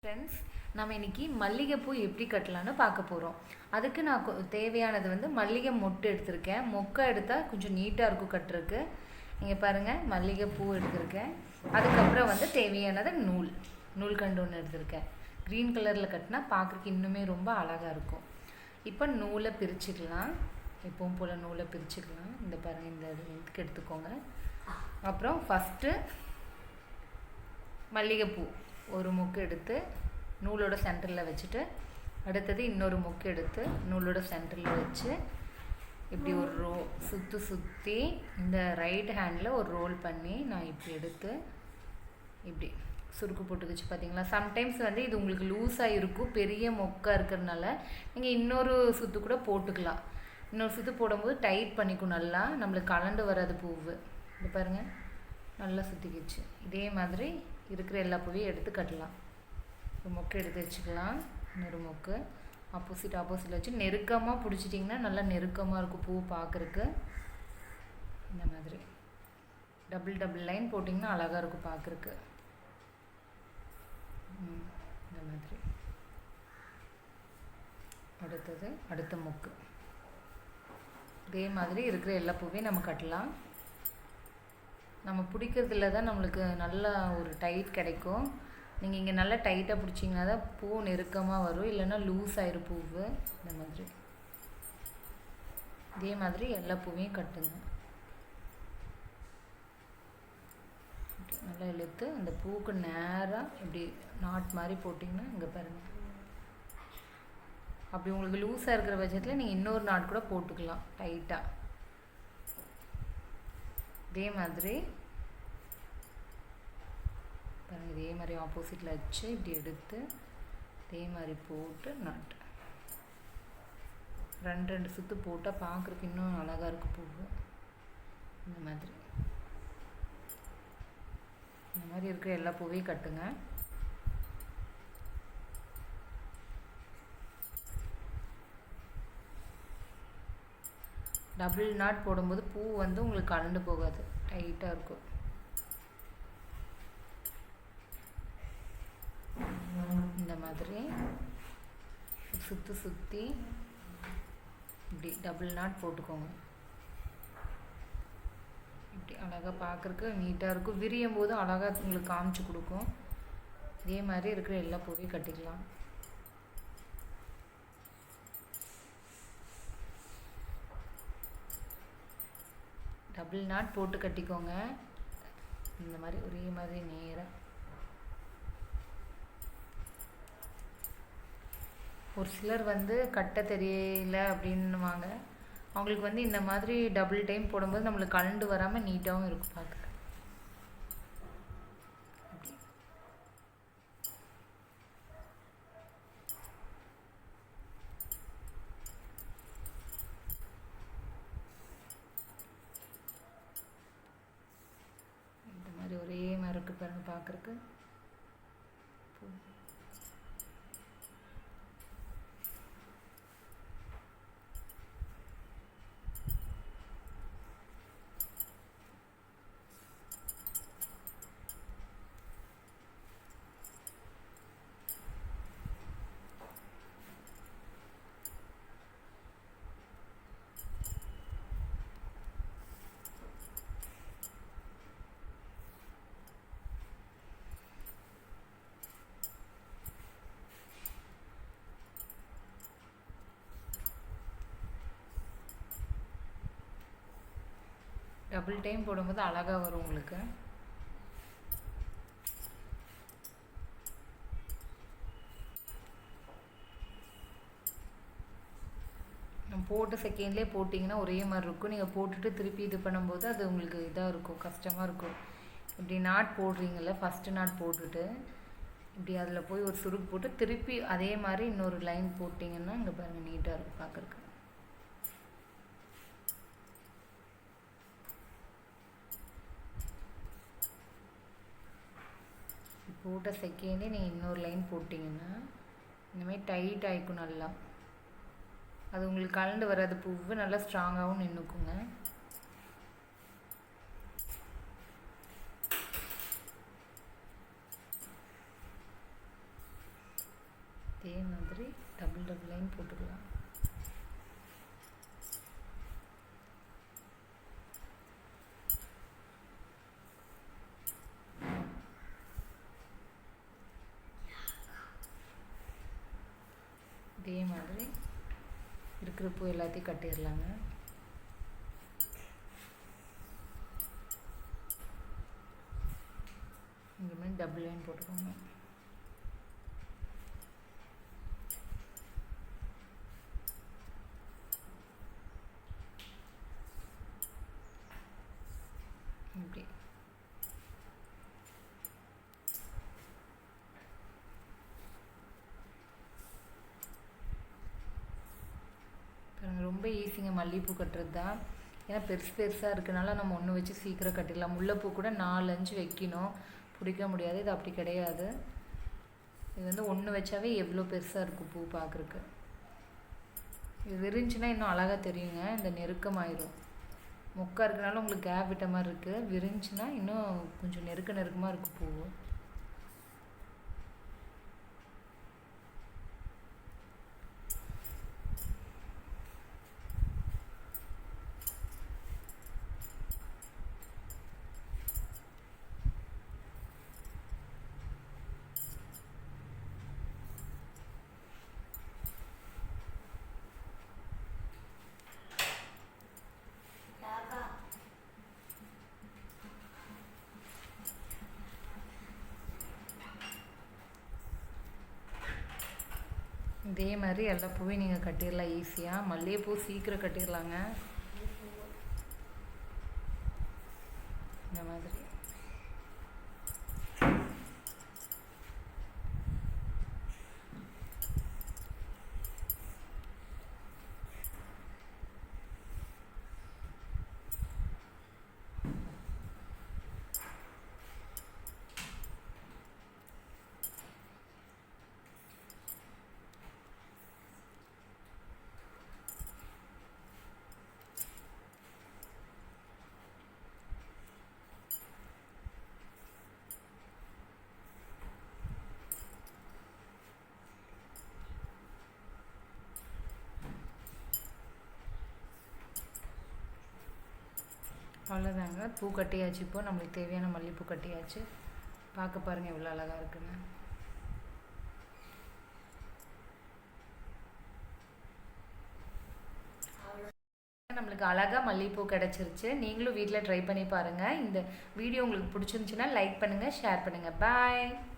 Friends, நம்ம இன்னைக்கு மல்லிகைப்பூ எப்படி கட்டலான்னு பார்க்க போகிறோம். அதுக்கு நான் தேவையானது மல்லிகை மொட்டு எடுத்திருக்கேன். மொக்கை எடுத்தால் கொஞ்சம் நீட்டாக இருக்கும் கட்டுறதுக்கு. இங்கே பாருங்கள், மல்லிகைப்பூ எடுத்திருக்கேன். அதுக்கப்புறம் தேவையானது நூல்கண்டு ஒன்று எடுத்திருக்கேன். க்ரீன் கலரில் கட்டினா பார்க்குறதுக்கு இன்னுமே ரொம்ப அழகாக இருக்கும். இப்போ நூலை பிரிச்சுக்கலாம். எப்பவும் போல் நூலை பிரிச்சுக்கலாம். இந்த பாருங்கள், இந்த இதுக்கு எடுத்துக்கோங்க. அப்புறம் ஃபஸ்ட்டு மல்லிகைப்பூ ஒரு மொக்கு எடுத்து நூலோட சென்டரில் வச்சுட்டு, அடுத்தது இன்னொரு மொக்கு எடுத்து நூலோட சென்டரில் வச்சு இப்படி ஒரு சுற்றி இந்த ரைட் ஹேண்டில் ஒரு ரோல் பண்ணி நான் இப்படி எடுத்து இப்படி சுருக்கு போட்டு வச்சு பார்த்தீங்களா. சம்டைம்ஸ் இது உங்களுக்கு லூஸாக இருக்கும், பெரிய மொக்காக இருக்கிறதுனால நீங்கள் இன்னொரு சுற்று கூட போட்டுக்கலாம். இன்னொரு சுற்று போடும்போது டைட் பண்ணிக்கும், நல்லா நம்மளுக்கு கலண்டு வராது பூவு. இது பாருங்கள், நல்லா சுற்றிக்கிச்சு. இதே மாதிரி இருக்கிற எல்லா பூவையும் எடுத்து கட்டலாம். ஒரு மொக்கு எடுத்து வச்சுக்கலாம். இன்னொரு மொக்கு ஆப்போசிட்டில் வச்சு நெருக்கமாக பிடிச்சிட்டிங்கன்னா நல்லா நெருக்கமாக இருக்கும் பூ பார்க்குறக்கு. இந்த மாதிரி டபுள் லைன் போட்டிங்கன்னா அழகாக இருக்கும் பார்க்குறக்கு. இந்த மாதிரி அடுத்த மொக்கு இதே மாதிரி இருக்கிற எல்லா பூவையும் நம்ம கட்டலாம். நம்ம பிடிக்கிறதுல தான் நம்மளுக்கு நல்லா ஒரு டைட் கிடைக்கும். நீங்கள் இங்கே நல்லா டைட்டாக பிடிச்சிங்கன்னா தான் பூ நெருக்கமாக வரும், இல்லைன்னா லூஸ் ஆயிரும் பூவு. இந்த மாதிரி இதே மாதிரி எல்லா பூவையும் கட்டுங்க. நல்லா இழுத்து அந்த பூவுக்கு நேராக இப்படி நாட் மாதிரி போட்டிங்கன்னா இங்கே பாருங்கள். அப்படி உங்களுக்கு லூஸாக இருக்கிற பட்சத்தில் நீங்கள் இன்னொரு நாட் கூட போட்டுக்கலாம் டைட்டாக. இதே மாதிரி பாருங்கள், இதே மாதிரி ஆப்போசிட்டில் வச்சு இப்படி எடுத்து இதே மாதிரி போட்டு நாட்டு ரெண்டு சுற்று போட்டால் பார்க்குறதுக்கு இன்னும் அழகாக இருக்கும் பூவு. இந்த மாதிரி இருக்கிற எல்லா பூவையும் கட்டுங்க. டபுள் நாட் போடும்போது பூ உங்களுக்கு கலண்டு போகாது, டைட்டாக இருக்கும். இந்த மாதிரி சுற்றி இப்படி டபுள் நாட் போட்டுக்கோங்க. இப்படி அழகாக பார்க்குறக்கு நீட்டாக இருக்கும். விரியும் போது அழகாக உங்களுக்கு காமிச்சு கொடுக்கும். இதே மாதிரி இருக்கிற எல்லா பூவையும் கட்டிக்கலாம். டபுள் நாட் போட்டு கட்டிக்கோங்க. இந்த மாதிரி ஒரே மாதிரி நேராக. ஒரு சிலர் கட்ட தெரியல அப்படின்னுவாங்க. அவங்களுக்கு இந்த மாதிரி டபுள் டைம் போடும்போது நம்மளுக்கு கலண்டு வராமல் நீட்டாகவும் இருக்கும் பார்க்க. இந்த மாதிரி ஒரே மாதிரி இருக்கு பாருங்க பார்க்குறக்கு. டபுள் டைம் போடும்போது அழகாக வரும் உங்களுக்கு. நம்ம போட்ட செகண்ட்லேயே போட்டிங்கன்னா ஒரே மாதிரி இருக்கும். நீங்கள் போட்டுட்டு திருப்பி இது பண்ணும்போது அது உங்களுக்கு இதாக இருக்கும், கஷ்டமாக இருக்கும். இப்படி நாட் போடுறீங்கள, ஃபஸ்ட்டு நாட் போட்டுட்டு இப்படி அதில் போய் ஒரு சுருக்கு போட்டு திருப்பி அதே மாதிரி இன்னொரு லைன் போட்டிங்கன்னா இங்கே பாருங்கள் நீட்டாக இருக்கும் பார்க்குறக்கு. போட்ட செகண்டே நீங்கள் இன்னொரு லைன் போட்டிங்கன்னா இந்தமாதிரி டைட் ஆகிக்கும் நல்லா. அது உங்களுக்கு கலண்டு வராது, பூவு நல்லா ஸ்ட்ராங்காகவும் நின்றுக்குங்க. இதே மாதிரி டபுள் லைன் போட்டுக்கலாம். இதே மாதிரி இருக்கிற பூ எல்லாத்தையும் கட்டிடலாங்க. இந்த மாதிரி டபுள் லைன் போட்டுக்கோங்க. இப்படி ரொம்ப ஈஸிங்க மல்லிகைப்பூ கட்டுறது தான். ஏன்னா பெருசாக இருக்கனால நம்ம ஒன்று வச்சு சீக்கிரம் கட்டிடலாம். முல்லைப்பூ கூட 4-5 வைக்கணும், பிடிக்க முடியாது. இது அப்படி கிடையாது. இது வந்து ஒன்று வச்சாவே எவ்வளோ பெருசாக இருக்கும் பூ பார்க்குறக்கு. இது விரிஞ்சுன்னா இன்னும் அழகாக தெரியுங்க. இந்த நெருக்கமாயிரும். மொக்கா இருக்கனால உங்களுக்கு கேப் விட்ட மாதிரி இருக்குது. விரிஞ்சுன்னா இன்னும் கொஞ்சம் நெருக்கமாக இருக்கும் பூ. இதே மாதிரி எல்லா பூவையும் நீங்கள் கட்டிடலாம் ஈஸியாக. மல்லிகைப்பூ சீக்கிரம் கட்டிடலாங்க. இந்த மாதிரி அவ்வளோதாங்க. பூ கட்டியாச்சு. இப்போ நம்மளுக்கு தேவையான மல்லிகைப்பூ கட்டியாச்சு. பார்க்க பாருங்கள் எவ்வளோ அழகாக இருக்குன்னு. நம்மளுக்கு அழகாக மல்லிகைப்பூ கிடச்சிருச்சு. நீங்களும் வீட்டில் ட்ரை பண்ணி பாருங்கள். இந்த வீடியோ உங்களுக்கு பிடிச்சிருந்துச்சுன்னா லைக் பண்ணுங்கள், ஷேர் பண்ணுங்கள். பாய்.